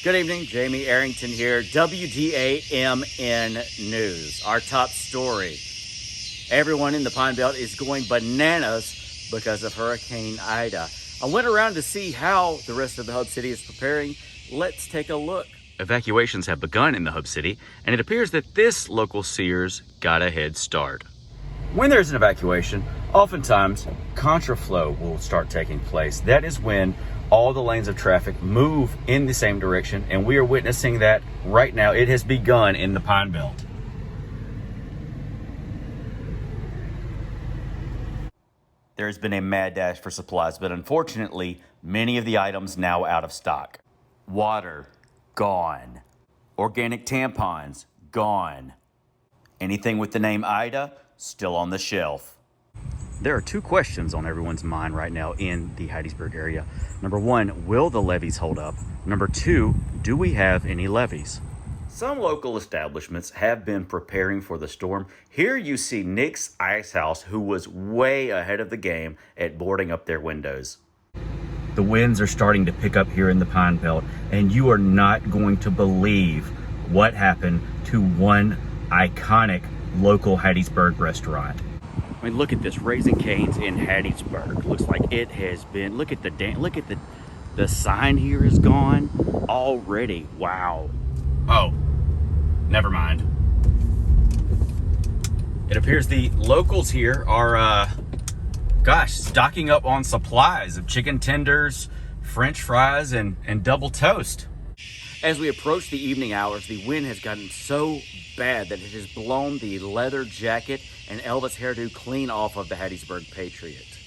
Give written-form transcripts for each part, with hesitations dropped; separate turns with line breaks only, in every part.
Good evening, Jamie Arrington here, WDAMN News. Our top story. Everyone in the Pine Belt is going bananas because of Hurricane Ida. I went around to see how the rest of the Hub City is preparing. Let's take a look. Evacuations have begun in the Hub City, and it appears that this local Sears got a head start. When there's an evacuation, oftentimes contraflow will start taking place. That is when all the lanes of traffic move in the same direction, and we are witnessing that right now. It has begun in the Pine Belt. There's been a mad dash for supplies, but unfortunately, many of the items now out of stock. Water, gone. Organic tampons, gone. Anything with the name Ida, still on the shelf. There are two questions on everyone's mind right now in the Hattiesburg area. Number one, will the levees hold up? Number two, do we have any levees? Some local establishments have been preparing for the storm. Here you see Nick's Ice House, who was way ahead of the game at boarding up their windows. The winds are starting to pick up here in the Pine Belt, and you are not going to believe what happened to one iconic local Hattiesburg restaurant. I mean, look at this, Raising Cane's in Hattiesburg. Looks like it has been. Look at the sign here is gone already. Wow. Oh, never mind. It appears the locals here are, stocking up on supplies of chicken tenders, French fries, and double toast. As we approach the evening hours, the wind has gotten so bad that it has blown the leather jacket and Elvis hairdo clean off of the Hattiesburg Patriot.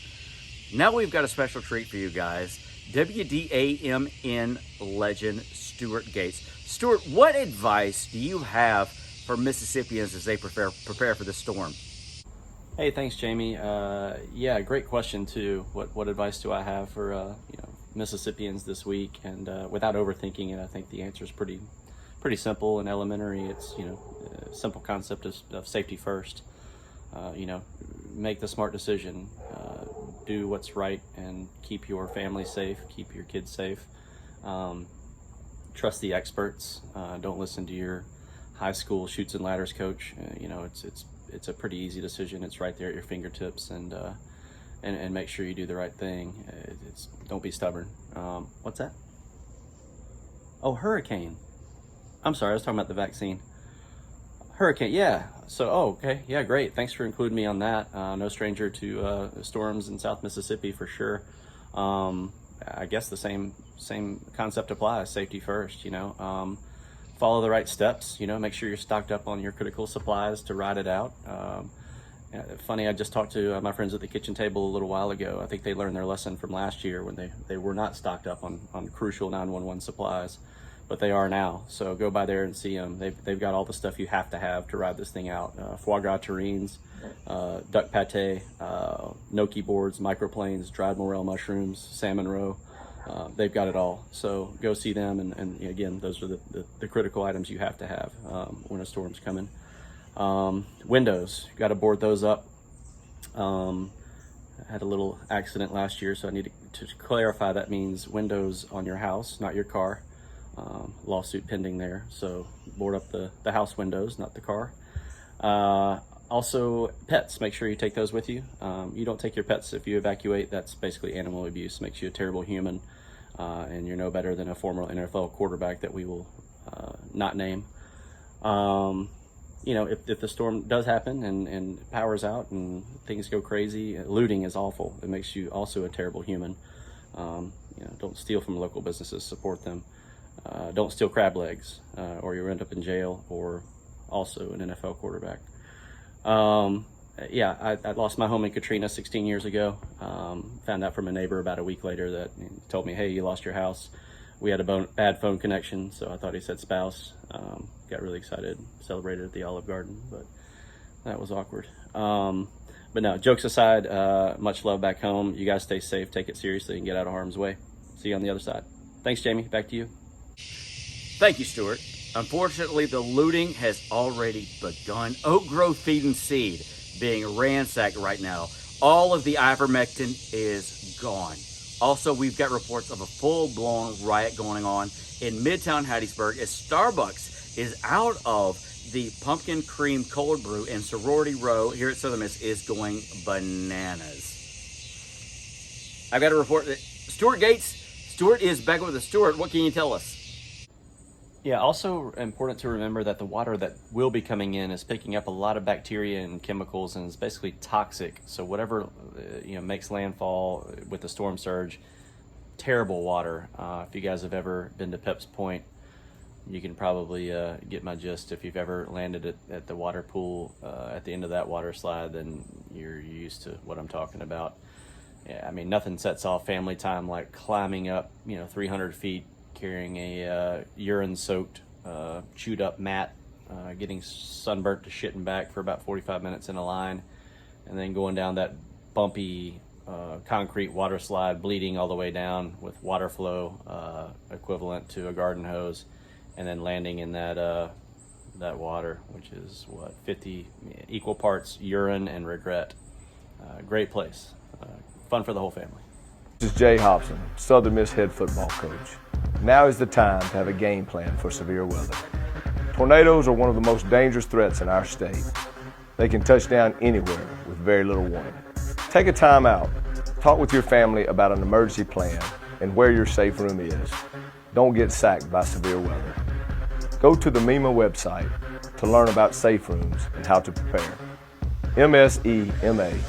Now we've got a special treat for you guys. WDAMN legend Stuart Gates. Stuart, what advice do you have for Mississippians as they prepare for the storm?
Hey, thanks, Jamie. Yeah, great question too. What advice do I have for Mississippians this week? And without overthinking it, I think the answer is pretty simple and elementary. It's a simple concept of safety first. Make the smart decision. Do what's right and keep your family safe. Keep your kids safe. Trust the experts. Don't listen to your high school chutes and ladders coach. It's a pretty easy decision. It's right there at your fingertips, and make sure you do the right thing. Don't be stubborn. What's that? Oh, hurricane. I'm sorry, I was talking about the vaccine. Hurricane, yeah. So, okay, yeah, great. Thanks for including me on that. No stranger to storms in South Mississippi for sure. I guess the same concept applies. Safety first. Follow the right steps. Make sure you're stocked up on your critical supplies to ride it out. Funny, I just talked to my friends at the kitchen table a little while ago. I think they learned their lesson from last year when they were not stocked up on crucial 911 supplies, but they are now. So go by there and see them. They've got all the stuff you have to ride this thing out. Foie gras terrines, duck pate, gnocchi boards, microplanes, dried morel mushrooms, salmon roe. They've got it all. So go see them. And again, those are the critical items you have to have when a storm's coming. Windows, got to board those up. I had a little accident last year, so I need to clarify that means windows on your house, not your car. Lawsuit pending there, so board up the house windows, not the car. Also, pets, make sure you take those with you. You don't take your pets if you evacuate. That's basically animal abuse. Makes you a terrible human, and you're no better than a former NFL quarterback that we will not name. If the storm does happen and power's out and things go crazy, looting is awful. It makes you also a terrible human. Don't steal from local businesses, support them. Don't steal crab legs, or you'll end up in jail, or also an NFL quarterback. I lost my home in Katrina 16 years ago. Found out from a neighbor about a week later that he told me, hey, you lost your house. We had a bad phone connection, so I thought he said spouse. Got really excited, celebrated at the Olive Garden, but that was awkward. But no, jokes aside, much love back home. You guys stay safe, take it seriously, and get out of harm's way. See you on the other side. Thanks, Jamie. Back to you.
Thank you, Stuart. Unfortunately, the looting has already begun. Oak Grove Feed and Seed being ransacked right now. All of the ivermectin is gone. Also, we've got reports of a full-blown riot going on in Midtown Hattiesburg as Starbucks is out of the pumpkin cream cold brew, and Sorority Row here at Southern Miss is going bananas. I've got to report that Stuart is back with us. Stuart, what can you tell us?
Yeah, also important to remember that the water that will be coming in is picking up a lot of bacteria and chemicals and is basically toxic. So whatever makes landfall with the storm surge, terrible water. If you guys have ever been to Peps Point, you can probably get my gist. If you've ever landed at the water pool at the end of that water slide, then you're used to what I'm talking about. Yeah, I mean, nothing sets off family time like climbing up 300 feet, carrying a urine-soaked, chewed-up mat, getting sunburnt to shit and back for about 45 minutes in a line, and then going down that bumpy concrete water slide, bleeding all the way down with water flow equivalent to a garden hose, and then landing in that water, which is 50 equal parts urine and regret. Great place, fun for the whole family.
This is Jay Hobson, Southern Miss head football coach. Now is the time to have a game plan for severe weather. Tornadoes are one of the most dangerous threats in our state. They can touch down anywhere with very little warning. Take a time out. Talk with your family about an emergency plan and where your safe room is. Don't get sacked by severe weather. Go to the MEMA website to learn about safe rooms and how to prepare. msema.org.